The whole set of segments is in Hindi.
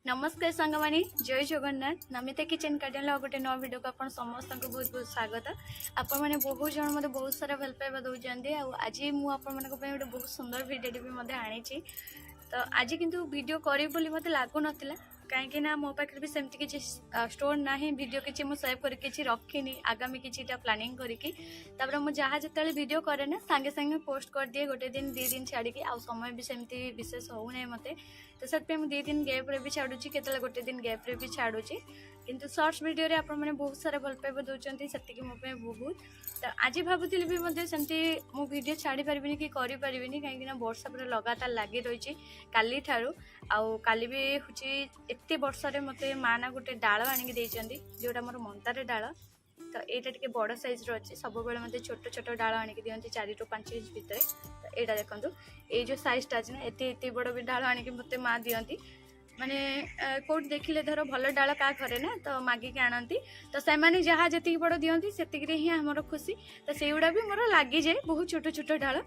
नमस्कार सांगमानी जय जगन्नाथ नमिता किचन गार्डन गोटे नवा वीडियो को अपन समस्त को बहुत बहुत स्वागत। आपण मैंने बहुत जन मतलब बहुत सारा भल पाइबा दौरान आज मुझे गोटे बहुत सुंदर वीडियो भी आनी तो आज किंतु वीडियो करी बोली मते लागु नथिला कहीं मो पाखे भी सेमती किसी स्टोर ना वीडियो किसी मुझे सेव करके रखिनी आगामी किसी प्लानिंग करके मुझे जहाँ जिते वीडियो करे ना सांगे सांगे पोस्ट कर दिए गोटे दिन 2 दिन छाड़ी आ समय भी सेमती विशेष होना मत तो से मुझे 2 दिन गैप्रे भी छाड़ुची के गोटे दिन गैप्रे भी छाड़ुची किंतु शॉर्ट्स वीडियो आप बहुत सारा भल पाइबा दौरान से मो बहुत तो आज भावुली भी सेमती मु वीडियो छाड़ी पारिनी कि करें कहीं वर्षा पूरा लगातार लगी रही काली ठारू आली भी हूँ एत वर्षा मत माँ ना गोटे डाल आणिक जोटा मोर मंदार डाल तो यहाँ टे बड़ सैज्र अच्छे सब बेले मत छोट छोट डाल आणिक दिखती 4 ରୁ 5 इंच भितर तो यहाँ देखो ये जो सैजटा अच्छे ना एत बड़ भी डाल आणिक मत माँ दिखती माने कौट देखिले धर भल डाल क्या घरे ना तो मागिक आनती तो से जहाँ जी बड़ दिखती से ही आमर खुशी तो से गुड़ा भी मोर लगी जाए बहुत छोट छोट डाल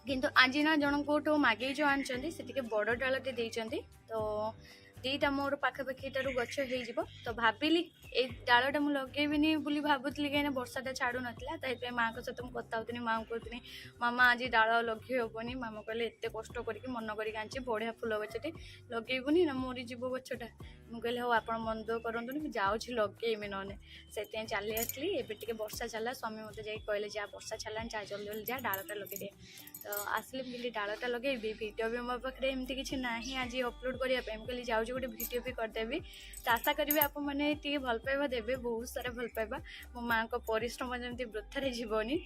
किंतु आज ना जन कौटू मागे जो आनी से बड़ डालटे देते तो दीटा मोर पाखापाखी टारू गछ हो तो भाविली ए डालटा मुझे लगेबी बोली भावुली कहीं वर्षाटा छाड़ू नाला तो माँ को सहित मुझे कथा माँ को कहती मामा आज डाल लगे हेनी मामा कहले एत कष्ट करके मन कर बढ़िया फुल गछटे लगेबुनि ना मोरी जीव गछटा मुझे हाँ आप मन दुख करूँ जाऊँगी लगेमी नने से चली आसली एवं वर्षा छाला स्वामी मत जा कहले जा वर्षा छाला जा जल्दी जल्दी जा डालटा लगे दे तो आसली बोली डालटा लगेबी वीडियो भी मो पाखे एमती किसी ना आज अपलोड करने कहली जाऊँ गोटे वीडियो भी करदेवी तो आशा करी आप भल पाइबा देवे बहुत सारा भल पाइबा मो माँ को परिश्रम जमी वृथारे जीवनी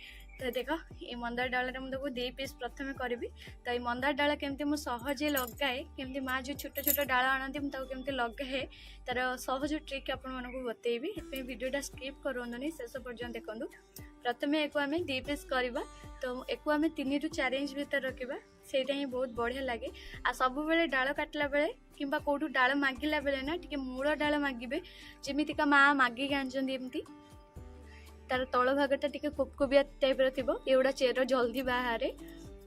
तो देख ये मंदार डाल मुझे 2 पीस प्रथम करी तो ये मंदार डाल केमती मुझे सहजे लगाए केमती माँ जो छोट छोट डाल आनती मुझे केमती लगाए तार सहज ट्रिक आपको बतेबी वीडियोटा स्किप करूँ शेष पर्यटन देखूँ प्रथम एक आम 2 पीस करवा तो एक आम 3 ରୁ 4 इंच भीतर रखा सेटा ही बहुत बढ़िया लगे आ सब बेले डाल काटला बेले किंबा कोठू डाल मागिला बेले ना टिके मूल डाल मागिबे जेमितिका माँ मागिक आनती तार तल भागटा टिके कुपकुबिया टाइप रो एगुड़ा चेर जल्दी बाहर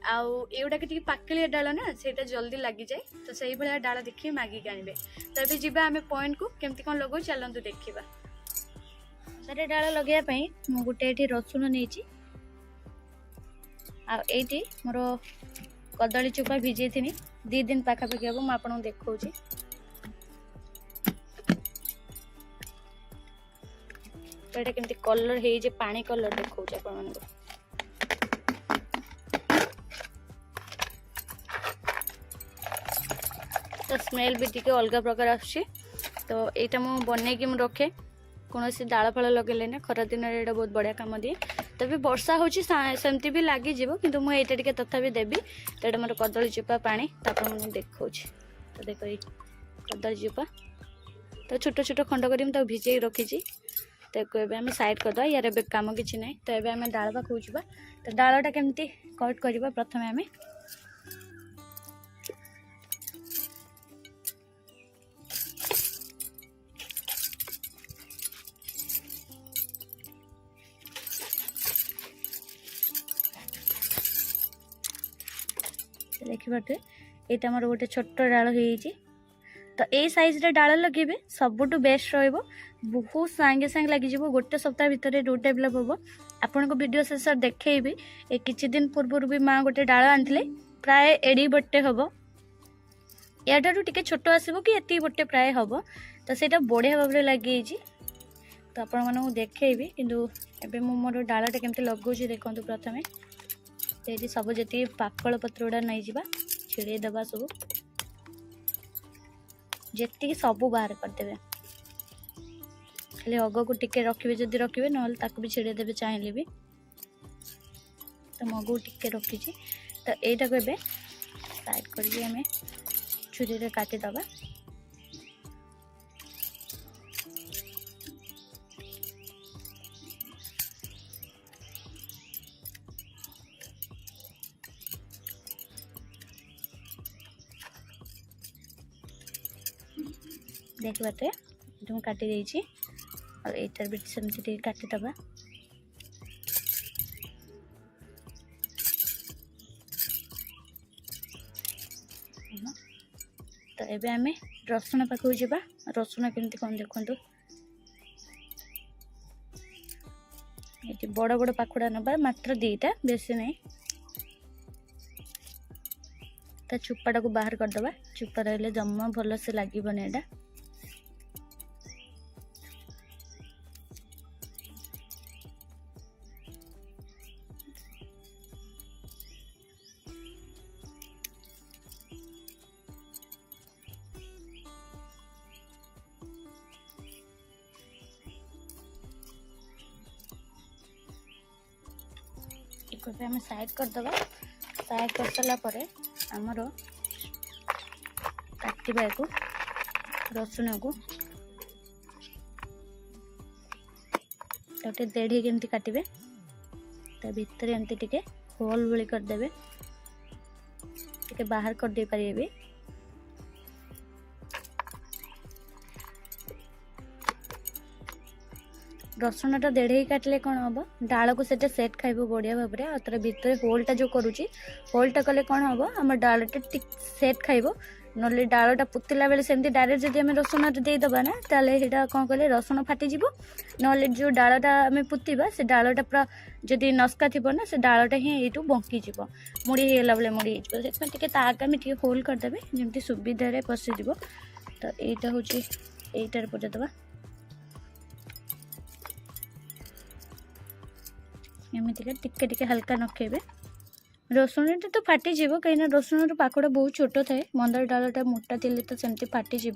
आउड़ा के पाकलिया डाल ना सेटा जल्दी लगी जाए तो सही भाया डाल देखिए मागिक आनबे तो ये जीवा आम पॉइंट को केमती कौन लगो चलतु देखा सारे डाल लगे मु गोटे ये रसुण नहीं आईटी मोर कदली चोपा भिजे थी 2 दिन पाखापाखि हम आपको देखा तो ये केमती कलर है पानी कलर देखा आप तो स्मेल भी टी अलग प्रकार आसुची तो यहाँ मुझे बनईकि रखे कौन सी डाल फल लगे ना खरा दिन ये बहुत बढ़िया कम दिए तभी वर्षा होमती भी लगी किंतु मुझे टे तथापि देवी तो ये मोर कदली चोपा पानी मुझे देखा तो देख कदली चोपा तो छोट छोट खंड कर भिजे रखी तो आम साइड करदा यार ए कम किसी ना तो ये आम डाल पाखु जा तो डालटा केमती कट करवा प्रथम आम देखिए यहाँ मोर गोटे छोट डाल हो तो ये सैज डाल लगे सबुठ बेस्ट बहुत सांगे सांगे लगे गोटे सप्ताह भितर रो डेभलप हम आपण को वीडियो शेष देखी किसी दिन पूर्व भी माँ गोटे डाल आनी प्राय एड़ी बटे हम या टे छोट आसो कि ये बटे प्राय हम तो सहीटा बढ़िया भाव में लगे तो आपण मानक देखी किंतु एबे मु मोर डालटा केमती लगौछि देखंतु प्रथमे ये सब जी पाकल पत्र गुड़ा नहीं जा छिड़े दबा सब जी सब बाहर करदे खाली अग को टिके रखिए जदि रखिए ना भी छिड़े देवे चाहिए भी तो मगू टिके रखी तो यहाँ को ए साइड कर छुरी काटिदबा देख बाटे जो काटी देछि और एटार भी सेमती काटिदबा तो एबे आमे रसुण पाखु जावा रसुण केमती कौन देखु ये बड़ बड़ पाखुड़ा नबा मात्र 2टा बेसी नहीं ता चुप्पाटा को बाहर करदे चुप्पा रही जमा भल से लगे एटा आम साइड करदे साइड कर सारापर आमर काटवा को रसुण को देढ़ी केमती काटे ता भितर एमती टिके होल भली करदे टिके बाहर कर दे पारे रसुणटा देढ़े काटिले कौन हम डाल को सेट खाइब बढ़िया भाव में तर भितर होलटा जो करुच्ची होलटा कले कौन हम आम डालटा सेट खाइब ना डालटा पुतिला बेले सेमती डायरेक्ट जब आम रसुण देदेबा ना ताले कौन कहले रसुण फाटिज ना जो डालटा आम पुतिबा से डालटा पूरा जदि नस्का थी ना से डालटा ही यू बंकीज मुड़ी होगा बेले मुड़ी होते आगे आम टे होल करदे जमी सुविधा पशिज तो यहाँ हूँ यहीटार पचादबा एमती टिके टिके हल्का नखेबे रसुण तो फाटिज कहीं रसुण पाखुड़ा बहुत छोट थाए मंदार डालटा मोटा थी तो सेमती फाटिज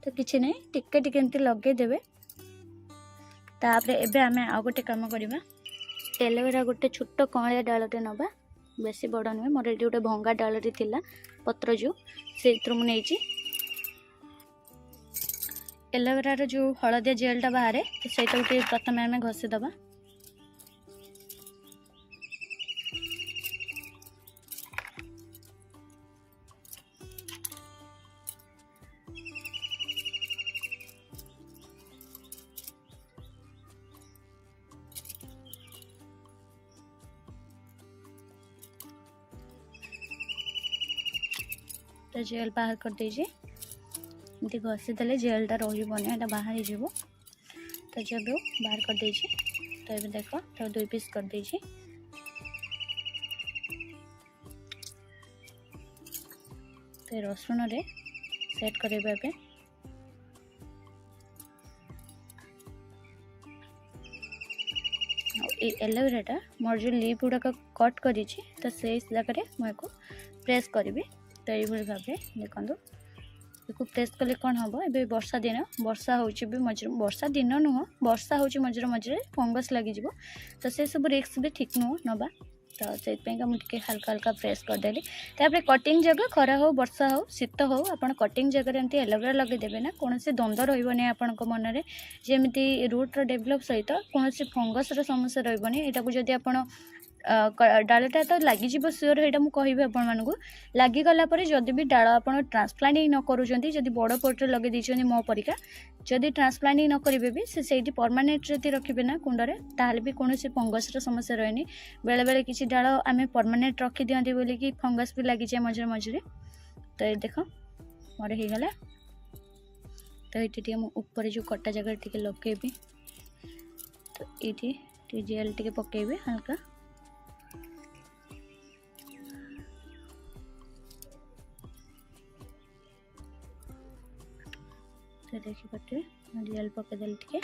तो किसी ना टिके टिके एमती लगेदेवे तापर एबे आमे आ गोटे काम करवा एलोवेरा गोटे छोट कँलिया डालटे नवा बेसी बड़ नुहे मोर ये गोटे भंगा डालटे थिला पत्र जो से मुझे एलोवेरार जो हलदिया जेलटा बाहर तो सहीटा गोटे प्रथम आम घसीदबा तो जेल बाहर कर दीजिए एमती घसीदे जेलटा रहा बाहर हो तो जब बाहर कर दीजिए तो ये देख तो 2 पीस कर दीजिए तो रसुण रे सेट करवा एलोवेराटा मोर जो लीफ गुड़ाक कट करी तो से जगह मुझे प्रेस करी तो ये भाव देखो प्रेस कले कौन हम ए वर्षा दिन वर्षा हो मझे वर्षा दिन नुह वर्षा हो मझे मझे फंगस लगी तो से सब रिस्क भी ठीक नुह नवा तो से मुझे हल्का हल्का प्रेस करदेली तापर कटिंग जगह खरा हो वर्षा हो शीत हो आप कटिंग जगह एमती एलोवेरा लगेदेवे ना कौन द्वंद्व रही आपण मन में जमी रूट्र डेभलप सहित कौन फंगस समस्या रही यहाँ जदि आप डालटा तो लगिज सियोर यहाँ मुझे कहि आपण लगिगला जदि भी डाल आप ट्रांसप्लांटिंग न करुँच बड़ पोर्ट लगे दीजिए मो परिका जदि ट्रांसप्लांटिंग न करेंगे भी से परमानेंट जदि रखिए ना कुंडे ताल भी कौन फंगस समस्या रही बेले बेले किसी डाल आम परमानेंट रखी दिखती बोली कि फंगस भी लगी जाए मझे मझे तो ये देख मोर होगला तो ये ऊपर जो कटा जगह टी लगेबी तो ये जेल टी पकेबी हल्का तो देखी पारे जेल पकईदेली टे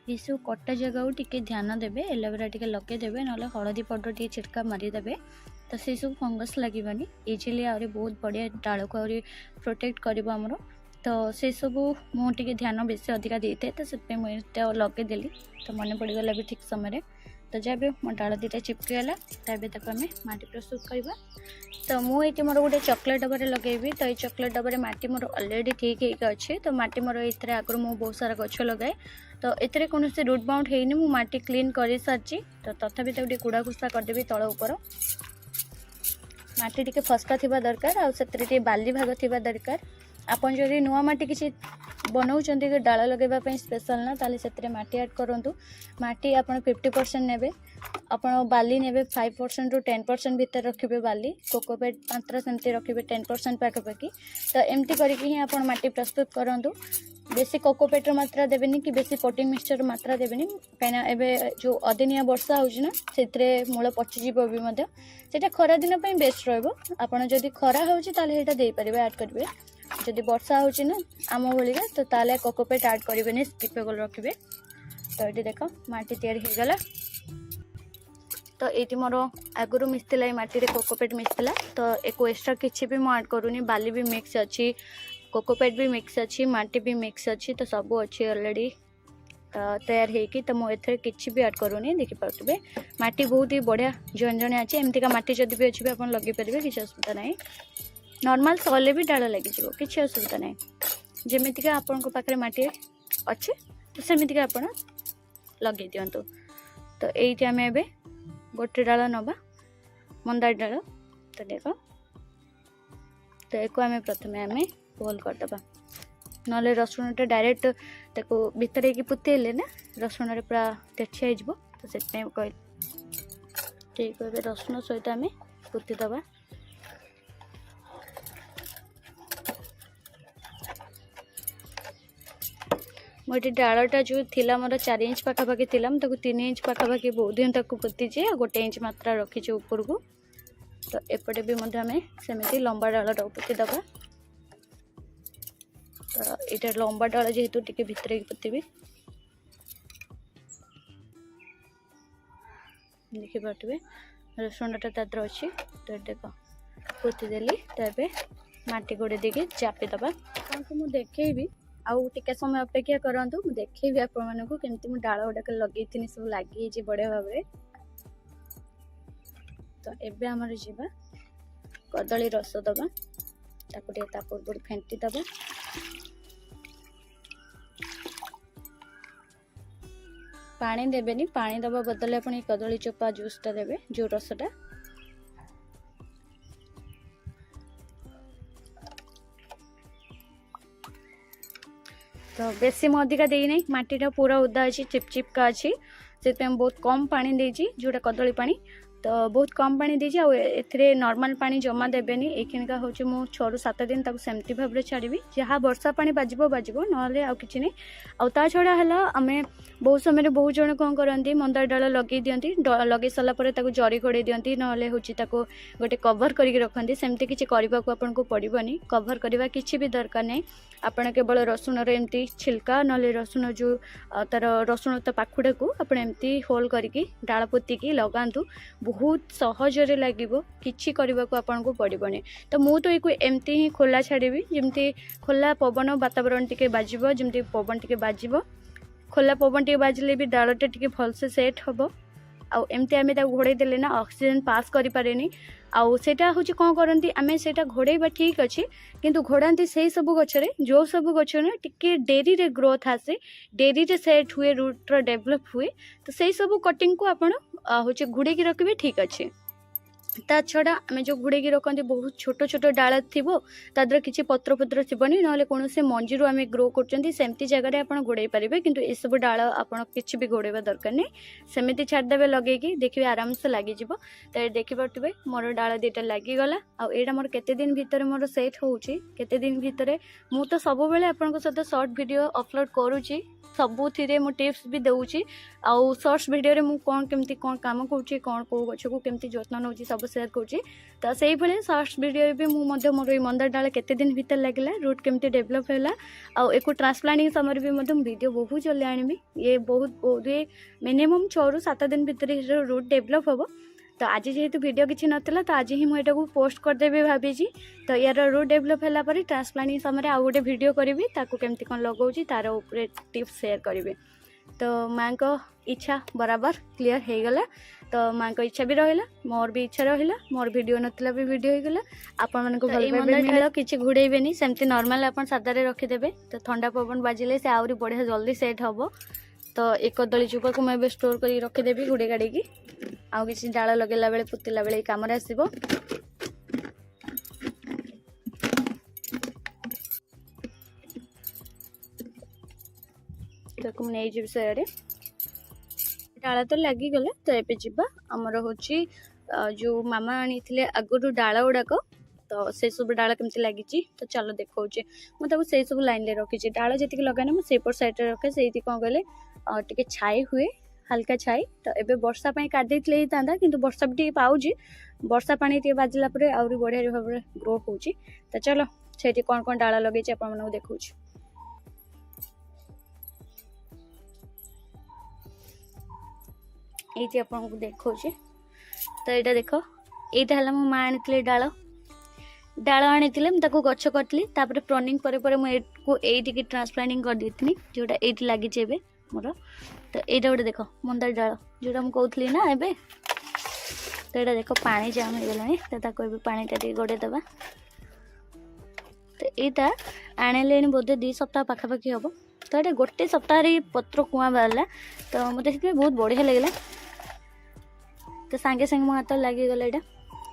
ये सब कटा जगह टिके ध्यान देवे एलोवेरा टिके लगेदेवे ना हलदी पाउडर टे छिटका मारिदेवे तो से सब फंगस लगेनि इजिली आहरी बहुत बढ़िया डाल को आहरी प्रोटेक्ट कर तो से सब मुझे ध्यान बेसी अधिका देते तो से मुझे लगेदेली तो मन पड़गला भी ठीक समय तो जब मो डाल 2टा चिपकीगला तब तक आम माटी प्रस्तुत करवा तो मुझे मोर गोटे चॉकलेट डब्बा लगेबी तो ये चॉकलेट डब्बा माटी मोर ऑलरेडी ठीक है अच्छे तो माटी मोर ये आगुरी मुझे बहुत सारा गछ लगाए तो ये कौन से रूट बाउंड है मु माटी क्लीन कर सारी तो तथापि तो गुड़ा घुसा करदेवी तल उपर माटी टी फस्का थी दरकार आउ बाली भाग थी दरकार आपन जदि नुआ माटी किसी बनाऊँच कि डाल लगेवाई स्पेशल ना ताले से माटी ऐड करूँ। माटी आप 50% ने आप बाली ने 5% ରୁ 10% भितर रखिए बाली कोकोपेट मात्रा सेमती रखिए 10% पाखापाखि। तो एमती करके ही आप माटी प्रस्तुत करूँ। बेसी कोकोपेटर मात्रा देवेनि कि बेसी पोटिंग मिक्सचर मात्रा देवेनि कहीं एवं जो अदिनिया वर्षा होना से मूल पचिज भी से खरा दिन बेस्ट रहा। जदि खरा होपारे ऐड करेंगे जदि वर्षा होना आम भाया तो ताले कोकोपेट ऐड करेंगे स्किपेबल रखिए। तो ये देख माटी तैयारी तो ये मोर आगुरी मिसला मटी कोकोपेट मिसला तो एक एक्स्ट्रा किसी भी मुझे ऐड करूनी। बाली भी मिक्स अच्छी कोकोपेट भी मिक्स अच्छी माटी भी मिक्स अच्छी तो सब अच्छी ऑलरेडी तैयार होगी। तो मुझे किसी भी ऐड करूनी। देखिपे माटी बहुत ही बढ़िया झंझणिया अच्छे एमतीका माटी जब भी अच्छी आप लगे पारे किसी असुविधा ना। नॉर्मल सले भी डाल लगे किसी असुविधा ना। जमीतिका आपण पाखे माटी अच्छे तो सेमतिका आप लगे दिंतु। तो ये आम ए गोटे डाल नवा मंदार डाल। तो देख तो एक आम प्रथम आम होल करदे ना रसुण डायरेक्ट ताको भितर ही पुतेले ना रसुण पूरा तेठिया हो। तो से कह ठीक है रसुण सहित आम पुतीदबा। मोटे डालटा जो थिला मोर 4 इंच पाखापाखि थी 3 इंच पाखापाखि बहुत दिन तक पोतीचे 1 इंच मात्रा रखीचे ऊपर को। तो एपटे भी आम सेमती लंबा डालटा पोतीदबा। तो यहाँ लंबा डाल जेहेतु टिके भितर पोतीबी देखिपे रसुणटा तादर अच्छी। तो देख पोतीदेली तो ये माटी गोड़े देके चापीदबा। आपको मुझे देखी आउ टिके समय अपेक्षा करूँ देखी आपण केमती डाल गुड़ाक लगे सब लगी बढ़िया भाव। तो एबे आमर जीवा कदली रस दबा ताकू पूर्व फेंटी दबा। पानी देवेनि पानी दबा बदले आप कदली चोपा जूसटा देवे जो रसटा। तो बेसी मैं अधिका देना मटीटा पूरा उदा अच्छी चिपचिपका अच्छी से बहुत कम पानी देजी जोटा कदली पानी। तो बहुत कम पानी देजी ए नॉर्मल पानी जमा देवेनि। एखिनिका हूँ मु 6 ରୁ 7 दिन तक सेमती भाव में छाड़ी जहाँ वर्षा पानी बाजिबो ना कि नहीं। आ छड़ा है आम बहुत समय बहुत जन कौन करती मंदार डाल लगे दिंती लगे सारापर जरी घोड़े दिंती ना हूँ गोटे कवर करके रखती सेमती किसी करने को आपन को पड़ोनी। कवर करवा किसी भी दरकार नहीं। आपड़ केवल रसुण एमती छिलका ना रसुण जो तार रसुण पाखुड़ा को आप एमती होल करके डाल पोतिकी लगातु बहुत सहजरे लगे किसी करने को आपन को पड़ोनी। तो मु तो ये एमती ही खोला छाड़ी जमती खोला पवन वातावरण टिके बाजिबो जमती पवन टिके बाजिबो खोला पवन टिके बाजिले भी डालटा टिके भलसे सेट हम। आउ एमती आम घोड़े देले ना ऑक्सीजन पास करि पारेनी। आउ सेटा हूँ कौन करती आम सेटा घोड़ेबा ठीक अच्छे किंतु घोड़ाती से सब गचरे जो सब गच ना टिके डेरी रे ग्रोथ आसे डेरी रे सेट हुए रूट डेभलप हुए। तो से सब कटिंग को आपड़ हूँ घोड़े रखिए ठीक अच्छे। ता छड़ा आम जो घोड़े रखते बहुत छोट छोट डाल थी ताद्वारा किसी पत्र पत्र थी ना कौन से मंजी आम ग्रो करमती जगह आप घोड़े पारे किंतु ये सब डाल आप किसी भी घोड़ेबा दरकार नहीं सेमती छाड़देवे लगे देखिए आराम से लगे। तो देखिपे मोर डाल 2टा लगिगला आईटा मोर केते दिन भितर मोर सेट होउची केते दिन भितर मु तो सब बेले आपन सहित शॉर्ट वीडियो अपलोड करूची सबुथिरे मु टिप्स भी देउची आउ शॉर्ट्स वीडियो रे मु कौन केमती कौन काम करूची कौन को गछ को केमती जत्न नउची सब शेयर करूची। तो से भाई शॉर्ट्स वीडियो भी मु मध्य मोर मंदार डाल केते दिन भीतर लगिला रूट केमती डेभलप हैला आउ एको ट्रांसप्लांटिंग समय भी मध्य वीडियो बहुत जल्दी आनिबी। ये बहुत मिनिमम 6 ରୁ 7 दिन भीतर रूट डेभलप हम। तो आज जेहेतु वीडियो किसी नाला तो आज ही मुझे पोस्ट करदेवी भाभी। तो यार रूट डेभलप है ट्रांसप्लांटिंग समय आउ गोटे वीडियो करी केमती कौन लगाऊँ तार उपरे टिप्स शेयर करी। तो माँ को इच्छा बराबर क्लीयर हो गला। तो माँ को इच्छा भी रहा मोर भी इच्छा रहा मोर वीडियो नथिला भी वीडियो हो गला। आपण को भल किसी घोड़ेबे सेमती नॉर्मल आप सादारे रखीदे। तो ठंडा पवन बाजिले से आहरी बढ़िया जल्दी सेट हम। तो एक कदली चुपा को मैं स्टोर कर रखीदेवी घोड़े गाड़ी आउ किसी डाल लगेला बेले पुतिला बेले काम आसब। ताको नहीं जी से डाला तो लगिगला तो ये जा आमर हूँ जो मामा आनी आगुरी डाल गुड़ाक तो से सब डाल केमती लगी तो चलो देखा मुझे से सब लाइन में रखी डाल जी लगाने मुझे सैड रखे से कौन कहले टे छाई हुए हल्का छाई तो ये वर्षा काटदे था कि वर्षा भी पाँच वर्षा पानी बाजिला आहरी बढ़िया भाव में ग्रो हो तो चलो से कौन कौन डाल लगे आप देखा ये आपको देखा तो यहाँ देख यहाँ है मो माँ आनी डाल डाल आनी गछ कटली प्रनिंग मुझे ट्रांसप्लांटिंग कर देती जोटा ये लगी मोर तो यहाँ गोटे देख मंदार डाल जोटा मुझे कहली ना एबे तो यहाँ देख पानी जाम हो गला तो पानी गोड़े दबा तो यहाँ आने बोधे 2 सप्ताह पाखापाखि हम तो ये गोटे सप्ताह पत्र कुआ बाहर तो मतलब बहुत बढ़िया लगे तो सांगे सांगे मो हाथ लगिगला यहाँ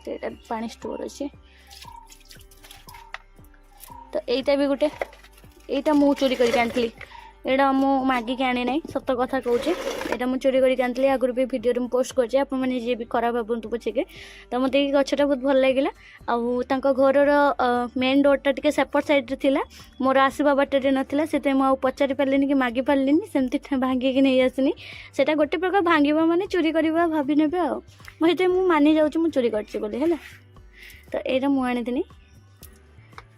तो यहाँ पानी स्टोर अच्छे तो यहाँ भी गोटे यहाँ मु चोरी कर एटा मु मागिक आनी ना सत कथा कहे यहाँ मुझे चोरी कर आगुरी भी भिडियो पोस्ट करने जी भी खराब भावतु पछे तो मत गछटा बहुत भल लगे आउ घर मेन डोरटा टे सेपट सैड थी मोर आसवा बाटे नाला से मुझे पचारि पारे कि मागि पारे सेमती भांगिकी नहीं आसनी से गोटे प्रकार भांगा माने चोरी करवा भाभी ने मुझे मानि जाऊँ चोरी कर तो यहाँ मुझे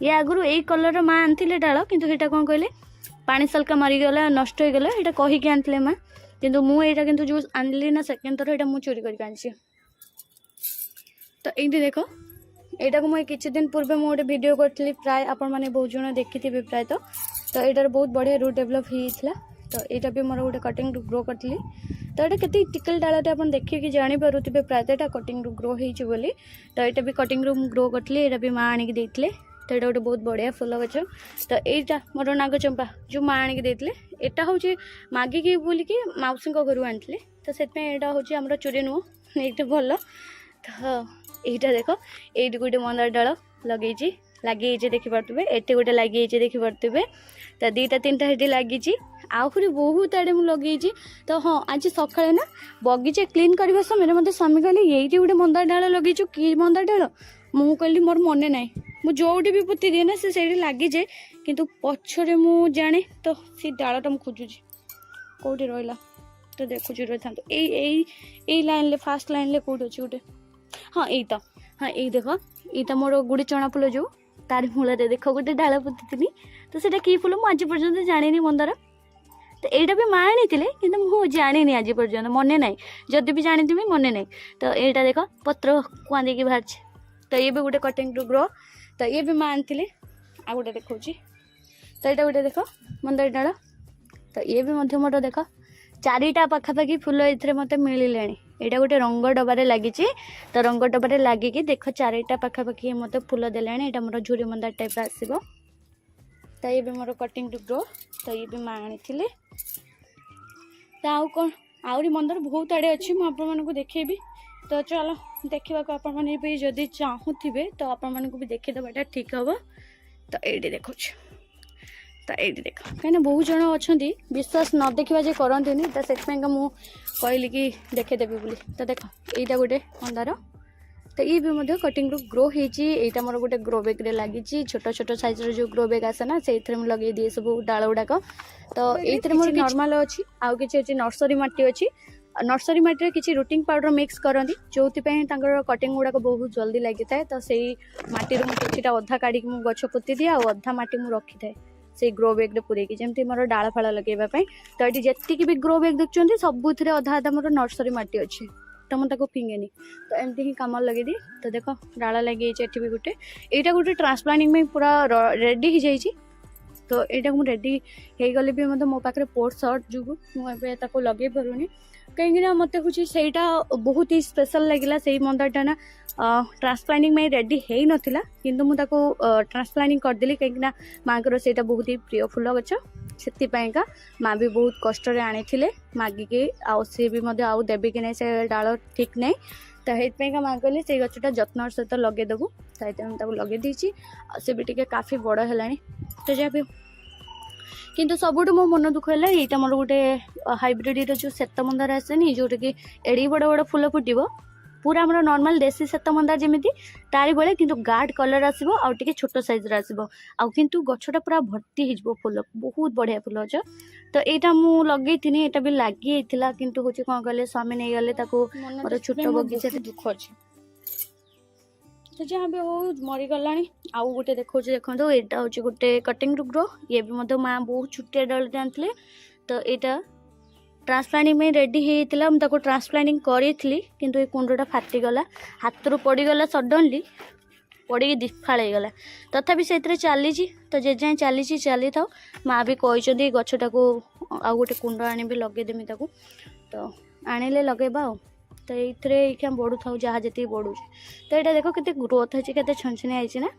ये आगुरी यही कलर माँ आनी डाल कि कौन कहले पानी सल्का मारिगला नष्ट हो गला ये कहीकि आनी माँ किंतु मुझे कि जो आनली ना सेकेंड थर यहाँ मुझे चोरी कर तो ये देख यहाँ को मुझे किसी दिन पूर्व मुझे गोटे भिड करी प्राय आपण मैंने बहुत जन देखी थे प्राय तो यहाँ बहुत बढ़िया रूट डेभलप होता तो यहाँ भी मोर गोटे कटिंग रू ग्रो करी तो ये केते टिकल डालते आप देखिए जापे प्रायतः यहाँ कटिंग रू ग्रो हो तो यहाँ भी कटिंग रू ग्रो करी यहाँ भी माँ आनिक देते तो यहाँ गोटे बहुत बढ़िया फूल गच तो यहाँ मोर नागचंपा जो माँ आनिक देते यहाँ हूँ मागिकी बोलिकी मौसी घर आनी तो से यहाँ हूँ आम चोरी नुह ये भल तो यहाँ देख ये गोटे मंदार डाल लगे लगे देखिपे ये गोटे लगे देखिपे तो 2-3टा ये लगी आहरी बहुत आड़े मुझे लगे तो हाँ आज सकाଳେ ना बगीचा क्लीन करने समय मतलब स्वामी कहले ये गोटे मंदार डाल लगे कि मंदार डाल मु कहली मोर मन ना मुझे जोटी भी पोती दिए ना से लगी जाए किंतु पछरे मु जाने तो सी डालटा मुझे खोजुची कौटी रहा तो देखुची रही था यही लाइन फास्ट लाइन कौट अच्छे गोटे हाँ यही तो हाँ यही देख ये तो मोर गुड़ी चना फूल जो तार मूल देख गोटे डाल पोती तो सीटा कि फूल मुझे आज पर्यटन जानी मंदार तो यहाँ भी माँ आनी कि मुझे जानी आज पर्यटन मन ना जदि भी जानी मन ना तो यहाँ देख पत्र कुआ दे बाहर तो ये भी गोटे कटिंग टू ग्रो तो ये भी माँ आनी आ गोटे देखा तो यहाँ गोटे देख मंदार डाल तो ये भी मोर देख 4टा पाखापाखि फूल ये मत मिले यहाँ गोटे रंग डबारे लगी तो रंग डबारे लगिकी देख 4टा पाखापाखि मत फूल देला यहाँ मोर झुरी मंदार टाइप आसो तो ये भी मोर कटिंग टू ग्रो तो ये भी माँ आनी तो आउ कौन आहरी मंदार बहुत आड़े अच्छी मुझे देखेबी तो चलो देखा को आपने भी जदि चाहूबे तो आपण भी देखीदेटा ठीक हम तो ये देखा तो ये देख कहीं बहुत जन अच्छा विश्वास न देखा जे करती तो से कहली कि देखेदेवी बोली तो देख यहाँ गोटे मंदार तो ये भी कटिंग रू ग्रो होता मोर गोटे ग्रो बैग लगी छोट छोट साइज जो ग्रो बैग आसे ना से लगे दिए सब डाल गुड़ाक तो ये मोर नॉर्मल अच्छी आउ कि नर्सरी मट्टी अच्छी नर्सरी मट्टी किसी रूटिंग पाउडर मिक्स करती जो कटिंग गुड़ाक बहुत जल्दी लगी था तो से मटी कि अधा काढ़ी गछ पोती दिए आधा मटी मुझे रखी थाए से ग्रो बैग पूरेकी जमी मोर डाल फाड़ लगेवाई तो ये जी भी ग्रो बैग देखते सबूत अधा अधा मोर नर्सरी मट्टी अच्छी तो मुझे फिंगेनी तो एमती ही कम लगे दी तो देख डाल लगे भी गोटे यहाँ गोटे ट्रांसप्लांटिंग में पूरा रेडी हो जाइए तो यहाँ मुझे रेडी हो गले भी मतलब मो पाखे पोर्ट सर्ट जो मुझे लगे पारूनी कहीं मत हूँ सहीटा बहुत ही स्पेशल लगे से मंदारटा ना ट्रांसप्लांटिंग में रेडी हो नाला किंतु मुझे ट्रांसप्लांटिंग करदेली कहीं माँ को सहीटा बहुत ही प्रिय फूल गच से माँ भी बहुत कष्ट आनी मागिकी आउ सी भी आउ देवी कि नहीं से डाल ठीक नहीं तो ये माँ कहली से गचटा जत्न सहित लगेदेबू तो ये लगे सी भी टे काफ़ी बड़ है तो जहाँ भी କିନ୍ତୁ ସବୁଠୁ ମୋ ମନ ଦୁଃଖ ହେଲା ଏଇଟା ମୋର ଗୋଟେ ହାଇବ୍ରିଡର ଯେଉଁ ଶ୍ଵେତ ମନ୍ଦାର ଆସେନି ଯେଉଁଟାକି ଏଡ଼ିକି ବଡ଼ ବଡ଼ ଫୁଲ ଫୁଟିବ पूरा आम नॉर्मल देसी श्वेत मंदार जमी तारी भाई किंतु गाढ़ कलर आसो आउ टे छोट सैज्र आसो आउ किंतु गछटा पूरा भर्ती हो फुल बहुत बढ़िया फुल अच तो यहाँ मुझे लगे यहाँ भी लगी किंतु हूँ कौन कले स्वामी नहीं गले मोर छोट बगीचा दुख अच्छे तो जहाँ भी हो मरीगला आउ गोटे देखो देखो यहाँ हूँ गोटे कटिंग ग्रो ये भी माँ बहुत छुटिया डाल जानते तो यहाँ ट्रांसप्लांटिंग में रेडी होता मुझे ट्रांसप्लांटिंग करी किंतु ये कुंडटा फाटीगला हाथ रू पड़गला सडनली पड़ी दिफाड़ गला तथापि से चली तो जे जाए चली चली था माँ भी कहते गछटा को आउ गोटे कुंड आनी लगेदेमी ताको तो आणिले लगेबा तो ये बढ़ू था जहाँ जी बढ़ू तो यहाँ देख के ग्रोथ अच्छी के छनछनिया आई ना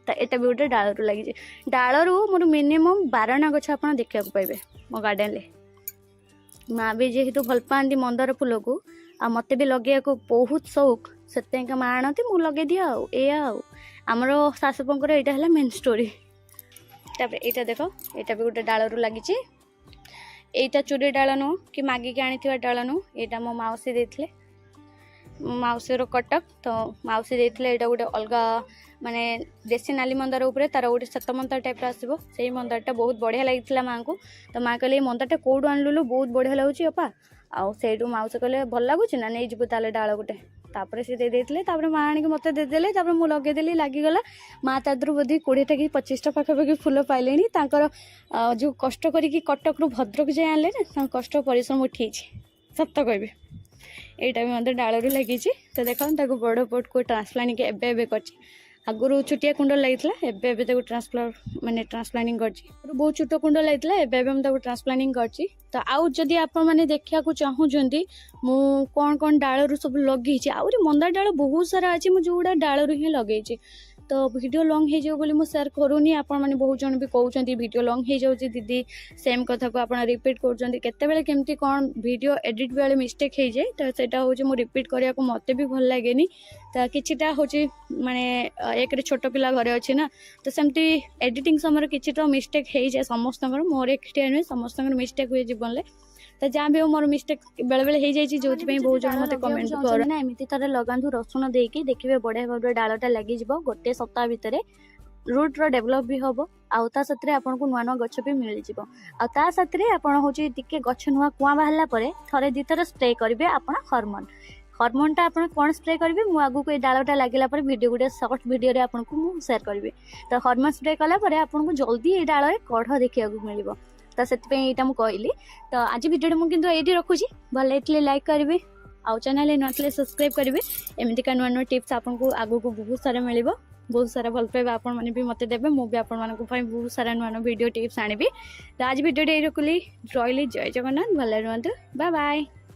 तो यहाँ भी गोटे डालू लगी डालू मोर मिनिमम 12 गछ आप देखा पाइबे मो गार्डन में माँ भी जेहेतु भल पाती मंदार फूल को आ मत भी लगे को बहुत शौक से माँ आणती मुझे लगे दिया आमर सासुपर यहाँ है मेन स्टोरी यहाँ देख यहाँ भी गोटे डालू लगी यहाँ चूरी डाल नु कि मागिकी आनी डाल नु यहाँ मो मौसी देते मौसीर कटक तो मौसी देते यहाँ गोटे अलग माने देसी नाली मंदार उपरे तार गोटे श्वेत मंदार टाइप आसो से मंदारटा बहुत बढ़िया लगी माँ को तो माँ कहले मंदारटा कौटू आनलु बहुत बढ़िया लगुच अपा आउ से मौसी कहले भल लगुच ना नहीं जीव ताले डाल गोटे तापर से देते माँ आनिक मत देदेले मुझे लगेदेली लगिगला माँ तादर बोधे 20टा कि 25टा पाखापाखि फुल पाइले जो कष्ट करी कटक रू भद्रक जाए आनले ना कष्ट परिश्रम उठी सत कहबे यहाँ भी मतलब डालू लगी तो देखो बड़ पट को ट्रांसप्लांटिंग एवं कर आगुरी छुटिया कुंड लगी एवं माने ट्रांसप्लांटिंग कर बहुत छोट कुंड लगी एवं ट्रांसप्लांटिंग कर तो आउ जदि आप मैंने देखा चाहूँगी मु कौन कौन डालू सब लगे आहरी मंदार डाल बहुत सारा अच्छी मुझे जोड़ा डालू ही लगे तो वीडियो लॉन्ग हो जाए मुझे शेयर करूनी आपण मैंने बहुत जन भी कहते वीडियो लॉन्ग हो जाऊँगी दीदी सेम कथा को आप रिपीट कर केमती कौन वीडियो एडिट बेले मिस्टेक हो जाए तो सेटा हूँ मुझे रिपीट करने को मत भी भल लगे तो किछिटा हूँ माने एक छोट पिला घरे अच्छी ना तो सेमती एडिटिंग समय किछिटा मिस्टेक हो जाए समस्त मोर एक नुहे समस्त मिस्टेक हुए जीवन में तो जहाँ भी मोर मिस्टेक बेले बेले हो जाए जो बहुत जन मत कमेंट कर ना एमती थे लगातु रसुण देकी देखिए बढ़िया भाव डालटा लगी गोटे सप्ताह भितर रूट रो डेभलप भी हम आउ साथ आपको नुआ नुआ गछ भी मिल जाव साथ हूँ टे गछ नुआ कुआ बाहर पर थे दी थर स्प्रे करेंगे आप हरमोनटा आप कौन स्प्रे करेंगे मुझे आगू डालटा लगे वीडियो गोटे सर्ट वीडियो आपको शेयर करी तो हरमोन स्प्रे कलापर आपको जल्दी ये डाल कढ़ देखा मिल तो से मुझे कहली तो आज वीडियो मुझे ये रखुची भल लगे लाइक करेंगे आउ चैनल नुआ सब्सक्राइब करेंगे एमतीका नुआ नुआ टिप्स आपको आगू को बहुत सारा मिल बहुत सारा भल पाइबा आपण मैंने भी मत देवे मुझे बहुत सारा नुआ नुआ वीडियो टिप्स आनी तो आज वीडियो ये रखुली रही जय जगन्नाथ भले रुहतु बाय बाय।